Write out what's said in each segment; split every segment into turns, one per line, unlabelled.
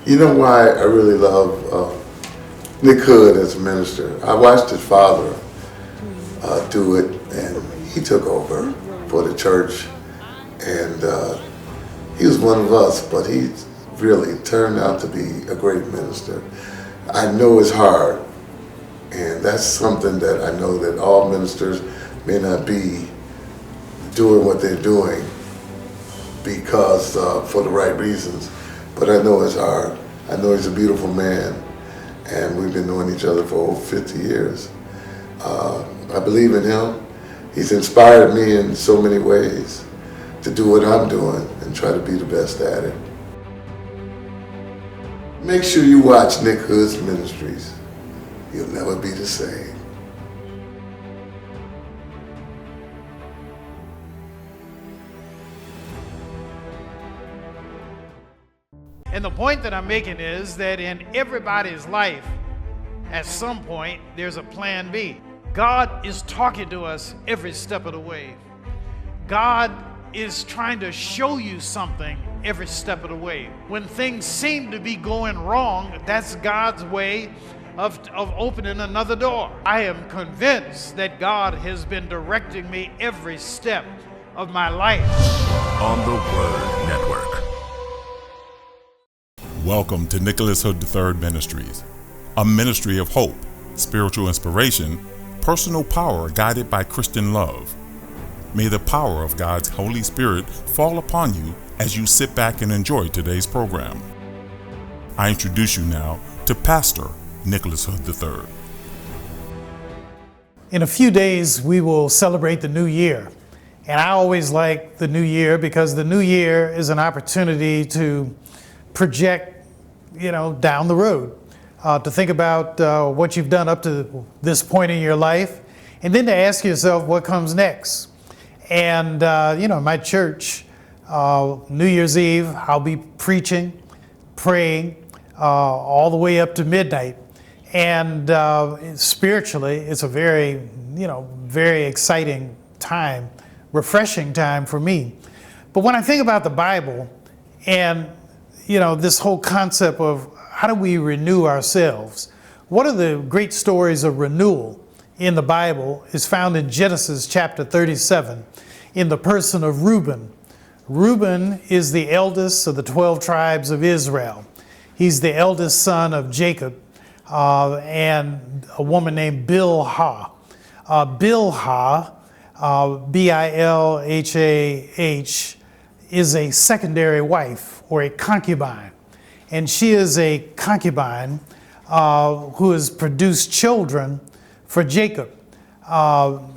You know why I really love Nick Hood as a minister? I watched his father do it, and he took over for the church, and he was one of us, but he really turned out to be a great minister. I know it's hard, and that's something that I know that all ministers may not be doing what they're doing because for the right reasons, but I know it's hard. I know he's a beautiful man, and we've been knowing each other for over 50 years. I believe in him. He's inspired me in so many ways to do what I'm doing and try to be the best at it. Make sure you watch Nick Hood's Ministries. You'll never be the same.
And the point that I'm making is that in everybody's life, at some point, there's a plan B. God is talking to us every step of the way. God is trying to show you something every step of the way. When things seem to be going wrong, that's God's way of opening another door. I am convinced that God has been directing me every step of my life.
On the Word Network. Welcome to Nicholas Hood III Ministries, a ministry of hope, spiritual inspiration, personal power guided by Christian love. May the power of God's Holy Spirit fall upon you as you sit back and enjoy today's program. I introduce you now to Pastor Nicholas Hood III.
In a few days, we will celebrate the new year. And I always like the new year because the new year is an opportunity to project, down the road, to think about what you've done up to this point in your life, and then to ask yourself what comes next. And, my church, New Year's Eve, I'll be preaching, praying, all the way up to midnight. And spiritually, it's a very, very exciting time, refreshing time for me. But when I think about the Bible and, this whole concept of how do we renew ourselves, one of the great stories of renewal in the Bible is found in Genesis chapter 37 in the person of Reuben. Reuben is the eldest of the 12 tribes of Israel. He's the eldest son of Jacob and a woman named Bilhah. Bilhah, Bilhah, is a secondary wife or a concubine. And she is a concubine who has produced children for Jacob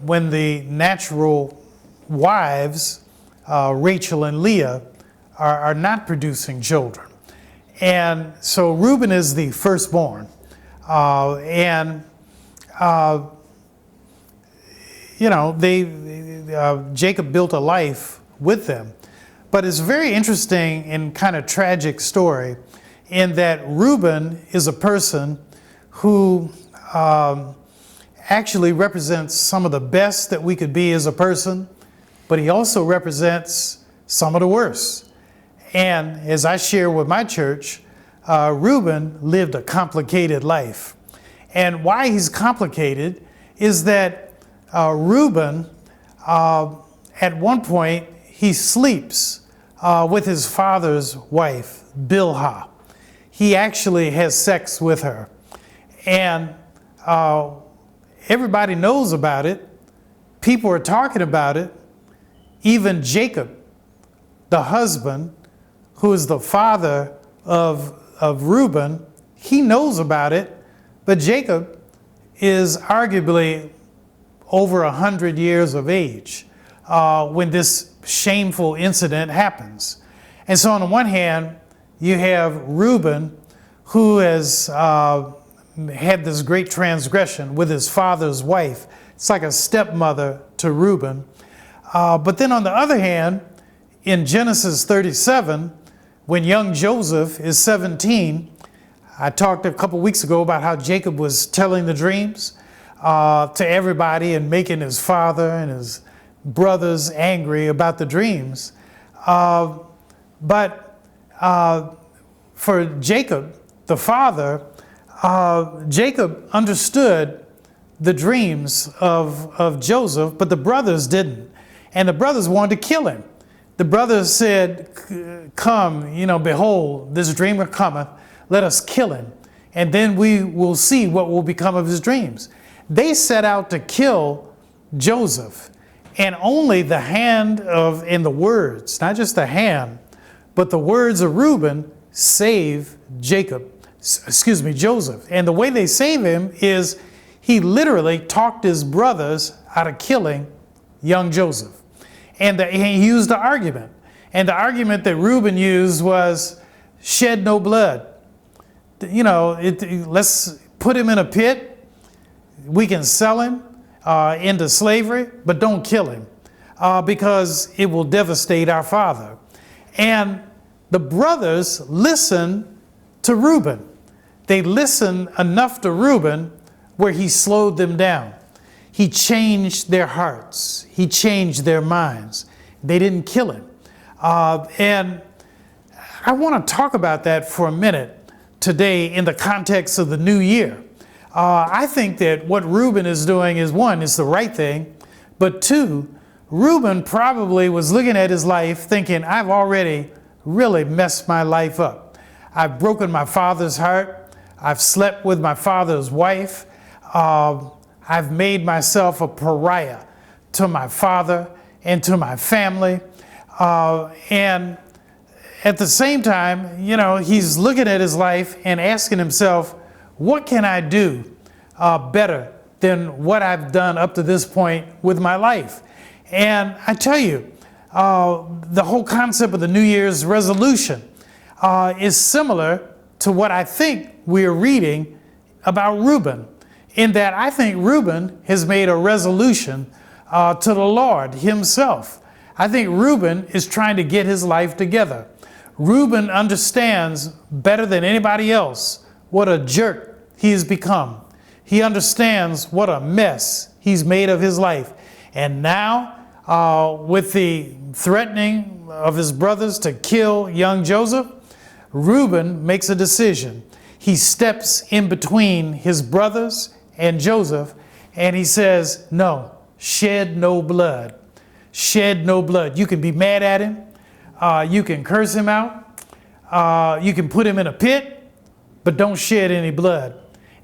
when the natural wives, Rachel and Leah, are not producing children. And so Reuben is the firstborn. Jacob built a life with them. But it's a very interesting and kind of tragic story in that Reuben is a person who actually represents some of the best that we could be as a person, but he also represents some of the worst. And as I share with my church, Reuben lived a complicated life. And why he's complicated is that Reuben, at one point, he sleeps with his father's wife, Bilhah. He actually has sex with her. And everybody knows about it. People are talking about it. Even Jacob, the husband, who is the father of Reuben, he knows about it. But Jacob is arguably over 100 years of age when this shameful incident happens. And so on the one hand, you have Reuben, who has had this great transgression with his father's wife. It's like a stepmother to Reuben. But then on the other hand, in Genesis 37, when young Joseph is 17, I talked a couple weeks ago about how Jacob was telling the dreams to everybody and making his father and his brothers angry about the dreams. But for Jacob, the father, Jacob understood the dreams of Joseph, but the brothers didn't. And the brothers wanted to kill him. The brothers said, come, behold, this dreamer cometh, let us kill him, and then we will see what will become of his dreams. They set out to kill Joseph, and only the hand of, in the words, not just the hand, but the words of Reuben save Joseph. And the way they save him is he literally talked his brothers out of killing young Joseph. And he used the argument. And the argument that Reuben used was shed no blood. Let's put him in a pit. We can sell him into slavery, but don't kill him because it will devastate our father. And the brothers listened to Reuben. They listened enough to Reuben where he slowed them down. He changed their hearts. He changed their minds. They didn't kill him. And I want to talk about that for a minute today in the context of the new year. I think that what Reuben is doing is, one, is the right thing, but two, Reuben probably was looking at his life thinking, I've already really messed my life up. I've broken my father's heart. I've slept with my father's wife. I've made myself a pariah to my father and to my family. And at the same time, he's looking at his life and asking himself, what can I do better than what I've done up to this point with my life? And I tell you, the whole concept of the New Year's resolution is similar to what I think we're reading about Reuben, in that I think Reuben has made a resolution to the Lord himself. I think Reuben is trying to get his life together. Reuben understands better than anybody else what a jerk he has become. He understands what a mess he's made of his life. And now, with the threatening of his brothers to kill young Joseph, Reuben makes a decision. He steps in between his brothers and Joseph, and he says, no, shed no blood. Shed no blood. You can be mad at him. You can curse him out. You can put him in a pit, but don't shed any blood.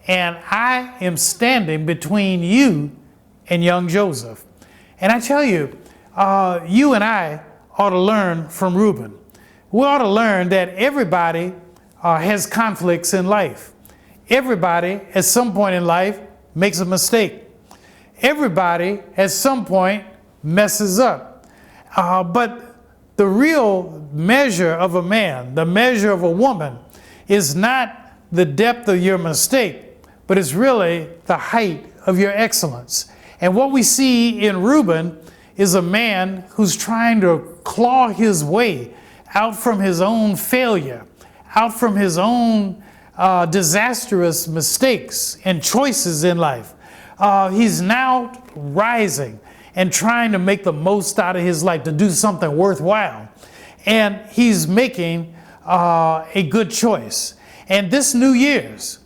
And I am standing between you and young Joseph. And I tell you, you and I ought to learn from Reuben. We ought to learn that everybody has conflicts in life. Everybody at some point in life makes a mistake. Everybody at some point messes up. But the real measure of a man, the measure of a woman, is not the depth of your mistake, but it's really the height of your excellence. And what we see in Reuben is a man who's trying to claw his way out from his own failure, out from his own disastrous mistakes and choices in life. He's now rising and trying to make the most out of his life, to do something worthwhile. And he's making a good choice. And this New Year's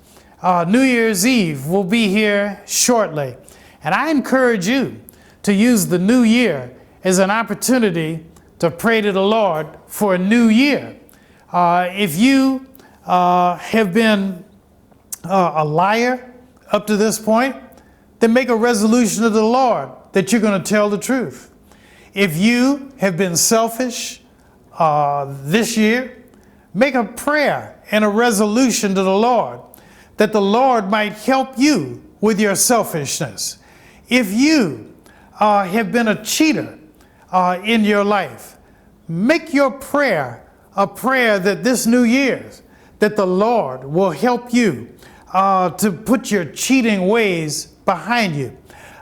Eve will be here shortly. And I encourage you to use the new year as an opportunity to pray to the Lord for a new year. If you have been a liar up to this point, then make a resolution to the Lord that you're going to tell the truth. If you have been selfish this year, make a prayer and a resolution to the Lord that the Lord might help you with your selfishness. If you have been a cheater in your life, make your prayer a prayer that this New Year's, that the Lord will help you to put your cheating ways behind you.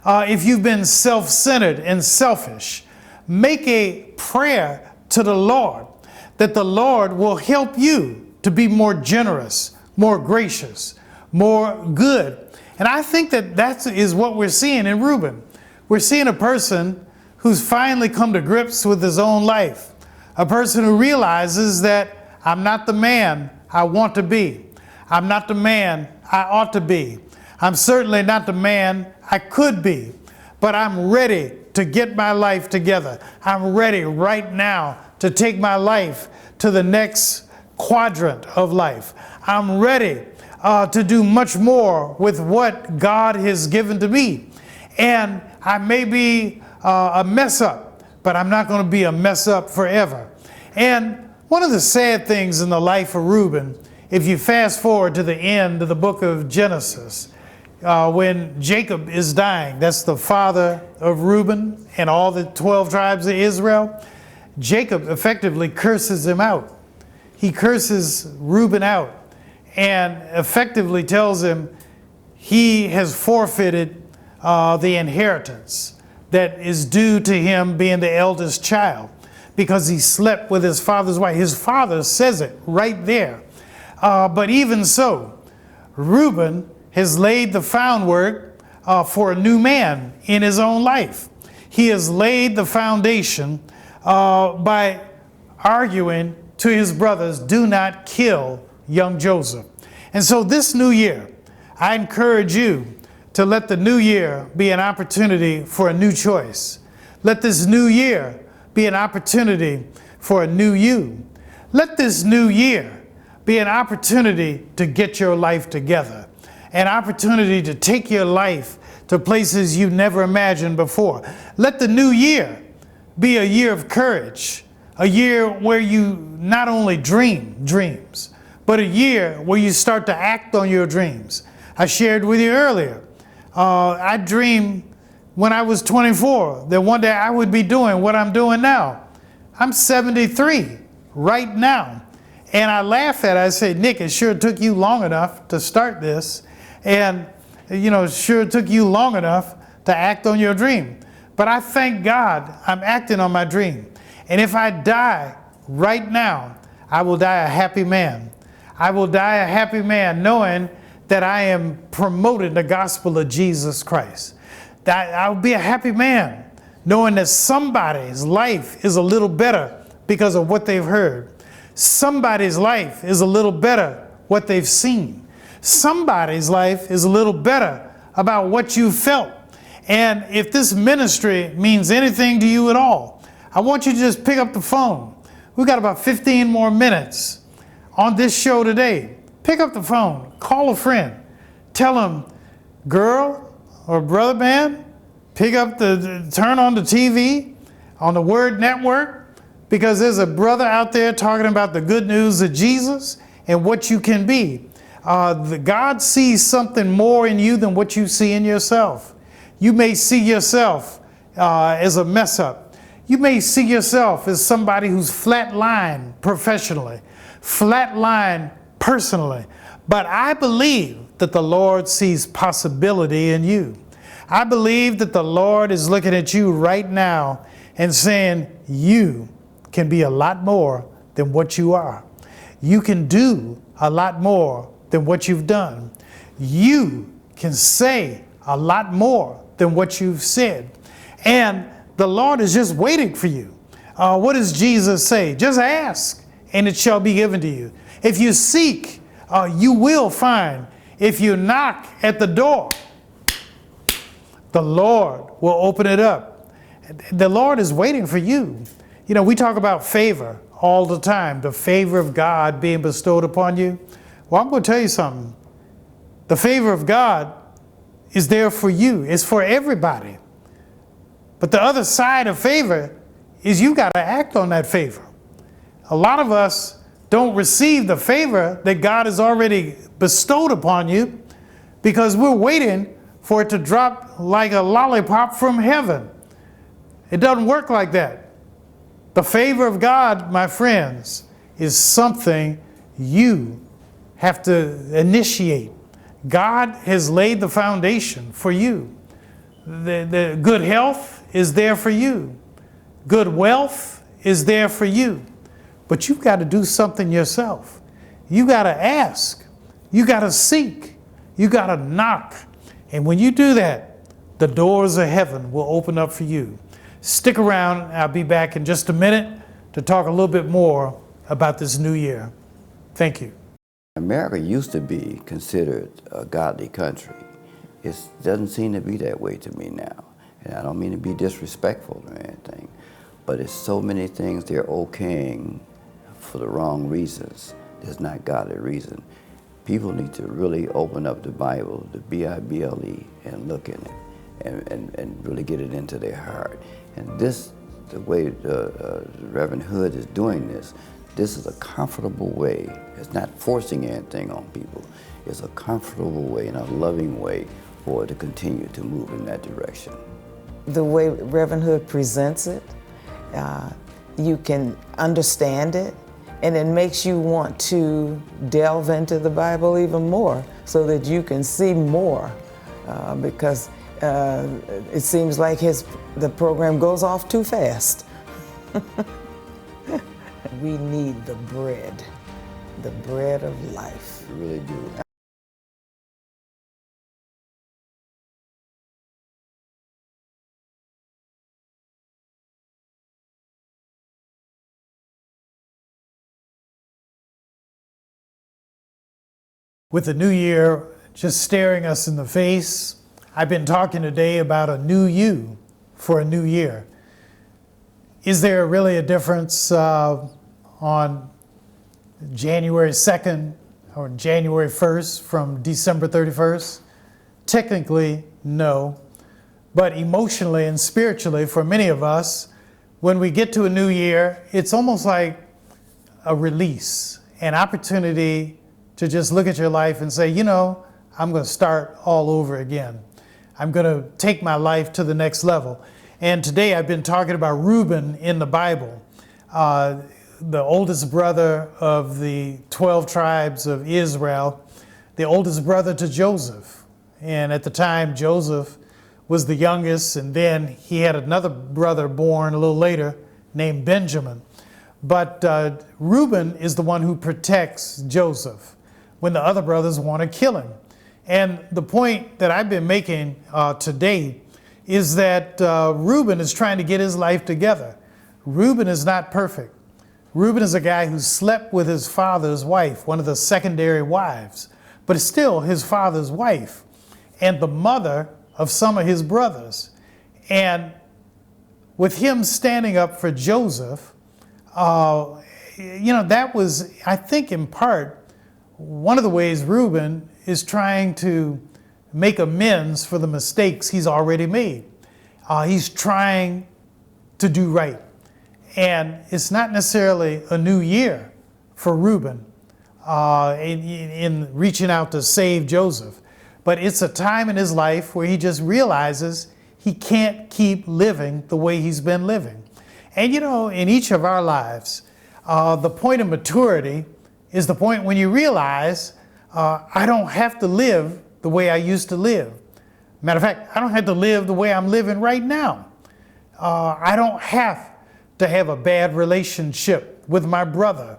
If you've been self-centered and selfish, make a prayer to the Lord that the Lord will help you to be more generous, more gracious, more good. And I think that is what we're seeing in Reuben. We're seeing a person who's finally come to grips with his own life, a person who realizes that I'm not the man I want to be. I'm not the man I ought to be. I'm certainly not the man I could be, but I'm ready to get my life together. I'm ready right now to take my life to the next quadrant of life. I'm ready to do much more with what God has given to me. And I may be a mess up, but I'm not going to be a mess up forever. And one of the sad things in the life of Reuben, if you fast forward to the end of the book of Genesis, when Jacob is dying, that's the father of Reuben and all the 12 tribes of Israel, Jacob effectively curses him out. He curses Reuben out and effectively tells him he has forfeited the inheritance that is due to him being the eldest child because he slept with his father's wife. His father says it right there. But even so, Reuben has laid the groundwork for a new man in his own life. He has laid the foundation by arguing to his brothers, do not kill young Joseph. And so this new year, I encourage you to let the new year be an opportunity for a new choice. Let this new year be an opportunity for a new you. Let this new year be an opportunity to get your life together, an opportunity to take your life to places you never imagined before. Let the new year be a year of courage, a year where you not only dream dreams, but a year where you start to act on your dreams. I shared with you earlier, I dreamed when I was 24 that one day I would be doing what I'm doing now. I'm 73 right now. And I laugh at it. I say, Nick, it sure took you long enough to start this. And, it sure took you long enough to act on your dream. But I thank God I'm acting on my dream. And if I die right now, I will die a happy man. I will die a happy man knowing that I am promoting the gospel of Jesus Christ. That I'll be a happy man knowing that somebody's life is a little better because of what they've heard. Somebody's life is a little better what they've seen. Somebody's life is a little better about what you felt. And if this ministry means anything to you at all, I want you to just pick up the phone. We've got about 15 more minutes on this show today. Pick up the phone, call a friend, tell them, girl or brother man, turn on the TV on the Word Network, because there's a brother out there talking about the good news of Jesus and what you can be. God sees something more in you than what you see in yourself. You may see yourself as a mess up. You may see yourself as somebody who's flatlined professionally, flatlined personally. But I believe that the Lord sees possibility in you. I believe that the Lord is looking at you right now and saying, you can be a lot more than what you are. You can do a lot more than what you've done. You can say a lot more than what you've said. And the Lord is just waiting for you. What does Jesus say? Just ask, and it shall be given to you. If you seek, you will find. If you knock at the door, the Lord will open it up. The Lord is waiting for you. We talk about favor all the time, the favor of God being bestowed upon you. Well, I'm going to tell you something. The favor of God is there for you. It's for everybody. But the other side of favor is you got to act on that favor. A lot of us don't receive the favor that God has already bestowed upon you because we're waiting for it to drop like a lollipop from heaven. It doesn't work like that. The favor of God, my friends, is something you have to initiate. God has laid the foundation for you. The good health is there for you. Good wealth is there for you. But you've got to do something yourself. You got to ask. You got to seek. You got to knock. And when you do that, the doors of heaven will open up for you. Stick around. I'll be back in just a minute to talk a little bit more about this new year. Thank you.
America used to be considered a godly country. It doesn't seem to be that way to me now. And I don't mean to be disrespectful or anything, but it's so many things they're okaying for the wrong reasons. There's not godly reason. People need to really open up the Bible, the Bible, and look in it, and really get it into their heart. And this, the way Reverend Hood is doing this is a comfortable way. It's not forcing anything on people. It's a comfortable way and a loving way for it to continue to move in that direction.
The way Reverend Hood presents it, you can understand it, and it makes you want to delve into the Bible even more so that you can see more, because it seems like the program goes off too fast. We need the bread of life.
We really do.
With the new year just staring us in the face, I've been talking today about a new you for a new year. Is there really a difference on January 2nd or January 1st from December 31st? Technically, no. But emotionally and spiritually, for many of us, when we get to a new year, it's almost like a release, an opportunity to just look at your life and say, you know, I'm going to start all over again. I'm going to take my life to the next level. And today I've been talking about Reuben in the Bible, the oldest brother of the 12 tribes of Israel, the oldest brother to Joseph. And at the time, Joseph was the youngest, and then he had another brother born a little later named Benjamin. But Reuben is the one who protects Joseph when the other brothers want to kill him. And the point that I've been making today is that Reuben is trying to get his life together. Reuben is not perfect. Reuben is a guy who slept with his father's wife, one of the secondary wives, but it's still his father's wife and the mother of some of his brothers. And with him standing up for Joseph, that was, I think, in part, one of the ways Reuben is trying to make amends for the mistakes he's already made. He's trying to do right. And it's not necessarily a new year for Reuben in reaching out to save Joseph, but it's a time in his life where he just realizes he can't keep living the way he's been living. And in each of our lives, the point of maturity is the point when you realize I don't have to live the way I used to live. Matter of fact, I don't have to live the way I'm living right now. I don't have to have a bad relationship with my brother.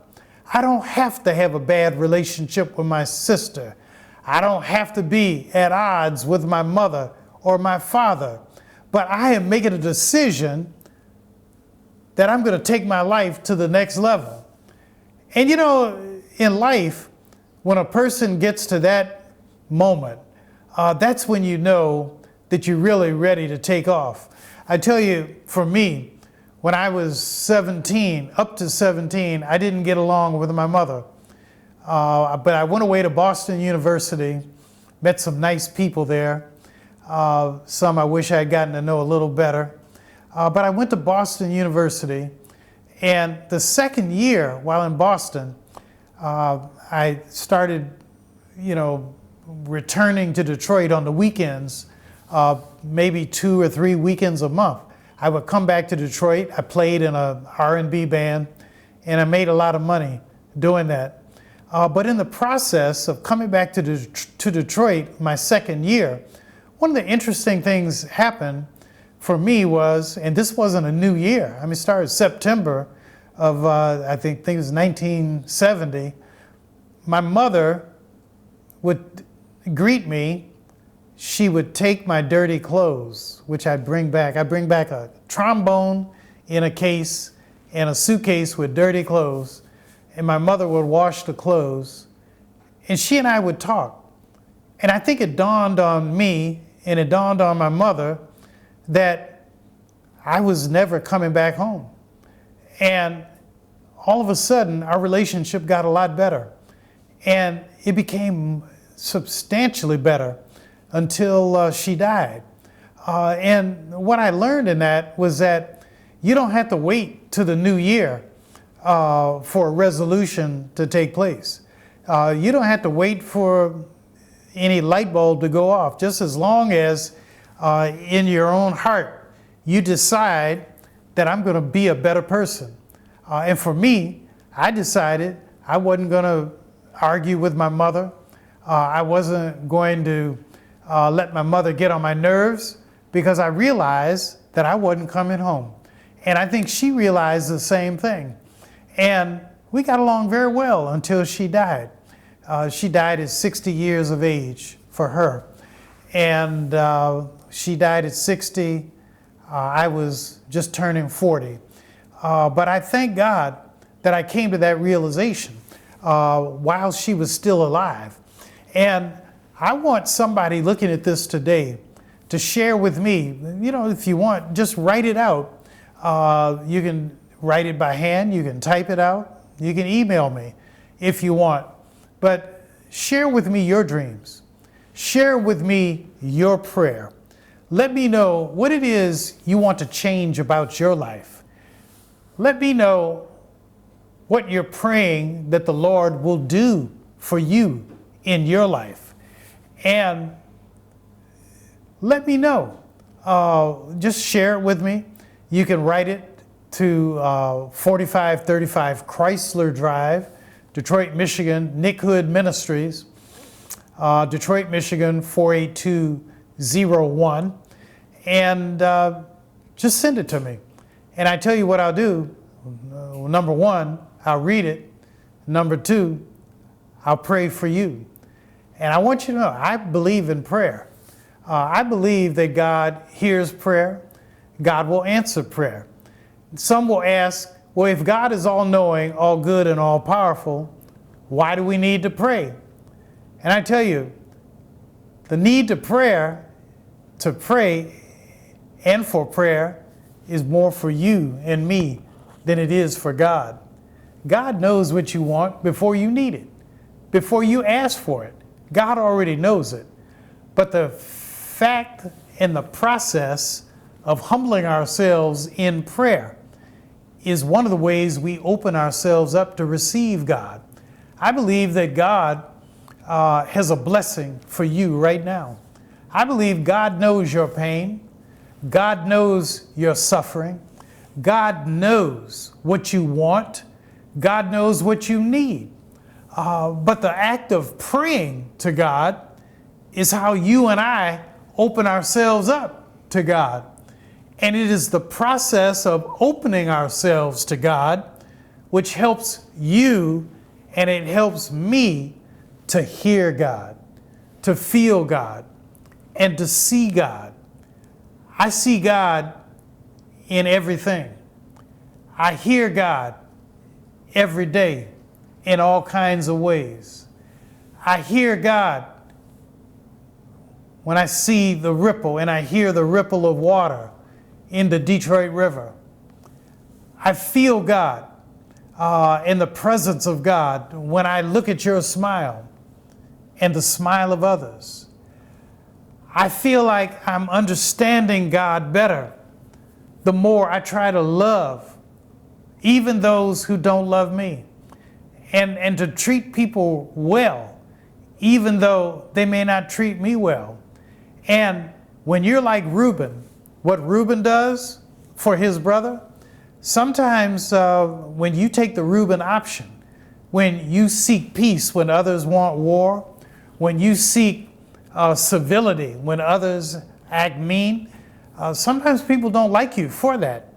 I don't have to have a bad relationship with my sister. I don't have to be at odds with my mother or my father. But I am making a decision that I'm going to take my life to the next level. And in life, when a person gets to that moment, that's when you know that you're really ready to take off. I tell you, for me, when I was 17, up to 17, I didn't get along with my mother. But I went away to Boston University, met some nice people there. Some I wish I had gotten to know a little better. But I went to Boston University, and the second year while in Boston, I started, returning to Detroit on the weekends, maybe 2 or 3 weekends a month. I would come back to Detroit. I played in a R&B band, and I made a lot of money doing that. But in the process of coming back to Detroit my second year, one of the interesting things happened for me was, and this wasn't a new year. It started September of, I think it was 1970. My mother would greet me. She would take my dirty clothes, which I'd bring back. I'd bring back a trombone in a case and a suitcase with dirty clothes. And my mother would wash the clothes, and she and I would talk. And I think it dawned on me, and it dawned on my mother, that I was never coming back home. And all of a sudden, our relationship got a lot better. And it became substantially better until she died. And what I learned in that was that you don't have to wait to the new year for a resolution to take place. You don't have to wait for any light bulb to go off. Just as long as in your own heart you decide that I'm going to be a better person. And for me, I decided I wasn't going to argue with my mother. I wasn't going to let my mother get on my nerves, because I realized that I wasn't coming home. And I think she realized the same thing. And we got along very well until she died. She died at 60 years of age for her. And she died at 60. I was just turning 40. But I thank God that I came to that realization while she was still alive. And I want somebody looking at this today to share with me, if you want, just write it out. You can write it by hand, you can type it out, you can email me if you want. But share with me your dreams. Share with me your prayer. Let me know what it is you want to change about your life. Let me know what you're praying that the Lord will do for you in your life. And let me know. Just share it with me. You can write it to 4535 Chrysler Drive, Detroit, Michigan, Nick Hood Ministries, Detroit, Michigan 48201, and just send it to me. And I tell you what I'll do. Number one, I'll read it. Number two, I'll pray for you. And I want you to know, I believe in prayer. I believe that God hears prayer. God will answer prayer. Some will ask, well, if God is all-knowing, all-good, and all-powerful, why do we need to pray? And I tell you, the need to pray and for prayer is more for you and me than it is for God. God knows what you want before you need it, before you ask for it. God already knows it. But the fact and the process of humbling ourselves in prayer is one of the ways we open ourselves up to receive God. I believe that God has a blessing for you right now. I believe God knows your pain. God knows your suffering. God knows what you want. God knows what you need. But the act of praying to God is how you and I open ourselves up to God. And it is the process of opening ourselves to God which helps you and it helps me to hear God, to feel God, and to see God. I see God in everything. I hear God every day in all kinds of ways. I hear God when I see the ripple and I hear the ripple of water in the Detroit River. I feel God in the presence of God when I look at your smile and the smile of others. I feel like I'm understanding God better the more I try to love even those who don't love me, and to treat people well even though they may not treat me well. And when you're like Reuben, what Reuben does for his brother, sometimes when you take the Reuben option, when you seek peace when others want war, when you seek civility when others act mean, sometimes people don't like you for that.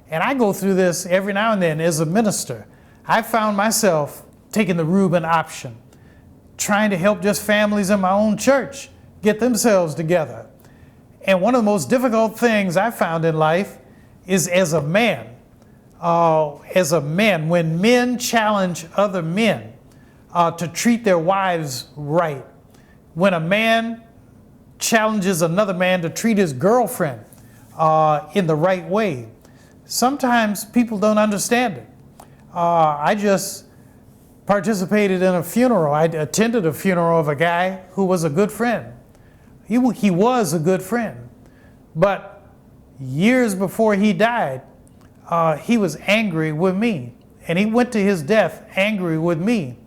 And I go through this every now and then as a minister. I found myself taking the Reuben option, trying to help just families in my own church get themselves together. And one of the most difficult things I found in life is as a man, when men challenge other men, to treat their wives right. When a man challenges another man to treat his girlfriend in the right way, sometimes people don't understand it. I just participated in a funeral. I attended a funeral of a guy who was a good friend. He was a good friend. But years before he died, he was angry with me. And he went to his death angry with me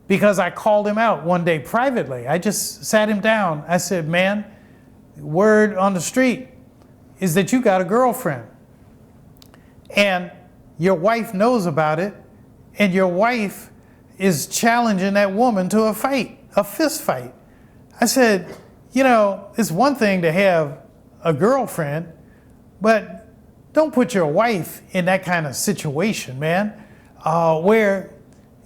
because I called him out one day privately. I just sat him down. I said, man, word on the street is that you got a girlfriend. And your wife knows about it. And your wife is challenging that woman to a fight, a fist fight. I said, you know, it's one thing to have a girlfriend, but don't put your wife in that kind of situation, man, where,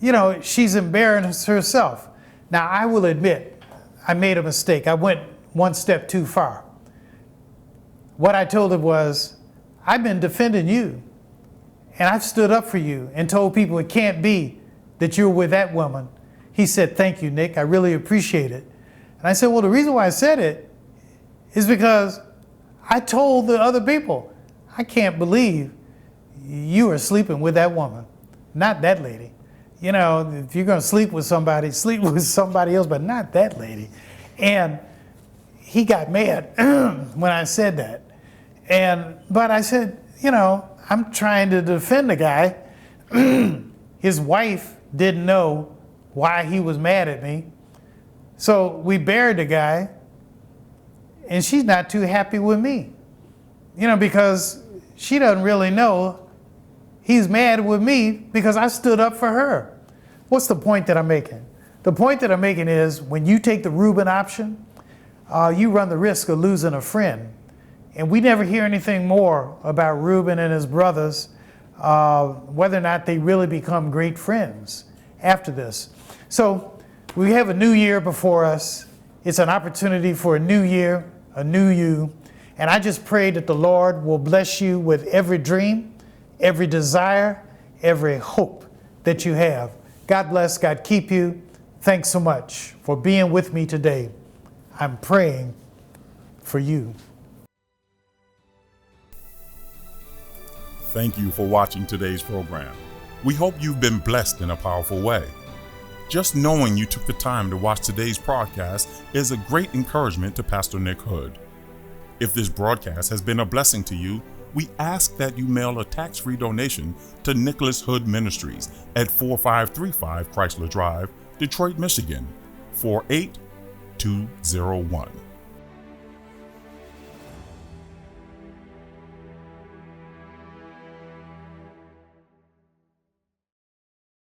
you know, she's embarrassed herself. Now, I will admit, I made a mistake. I went one step too far. What I told him was, I've been defending you, and I've stood up for you and told people it can't be that you're with that woman. He said, thank you, Nick. I really appreciate it. And I said, well, the reason why I said it is because I told the other people, I can't believe you are sleeping with that woman, not that lady. You know, if you're going to sleep with somebody else, but not that lady. And he got mad when I said that. But I said, you know, I'm trying to defend the guy. His wife didn't know why he was mad at me. So we buried the guy, and she's not too happy with me. You know, because she doesn't really know he's mad with me because I stood up for her. What's the point that I'm making? The point that I'm making is when you take the Reuben option, you run the risk of losing a friend. And we never hear anything more about Reuben and his brothers, whether or not they really become great friends after this. So we have a new year before us. It's an opportunity for a new year, a new you. And I just pray that the Lord will bless you with every dream, every desire, every hope that you have. God bless, God keep you. Thanks so much for being with me today. I'm praying for you.
Thank you for watching today's program. We hope you've been blessed in a powerful way. Just knowing you took the time to watch today's broadcast is a great encouragement to Pastor Nick Hood. If this broadcast has been a blessing to you, we ask that you mail a tax-free donation to Nicholas Hood Ministries at 4535 Chrysler Drive, Detroit, Michigan, 48201.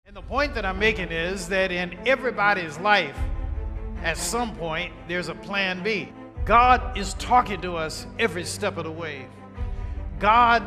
And the point that I'm making is that in everybody's life, at some point, there's a plan B. God is talking to us every step of the way. God